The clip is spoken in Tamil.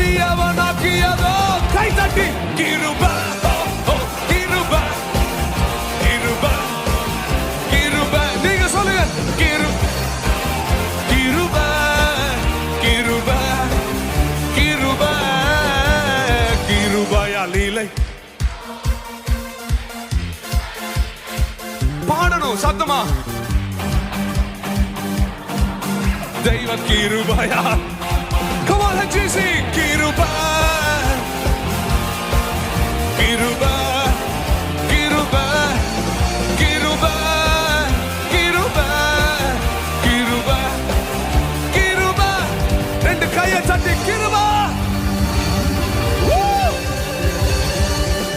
எளியவனாக்கியதோ கை தட்டி கிருபை கிருபை கிருபை கிருபை நீங்க சொல்லுங்க கிருபை கிருபை கிருபை கிருபையால் இல்லை பாடணும் சத்தமா தெய்வ கிருபையால் Come on, let's sing கிருபை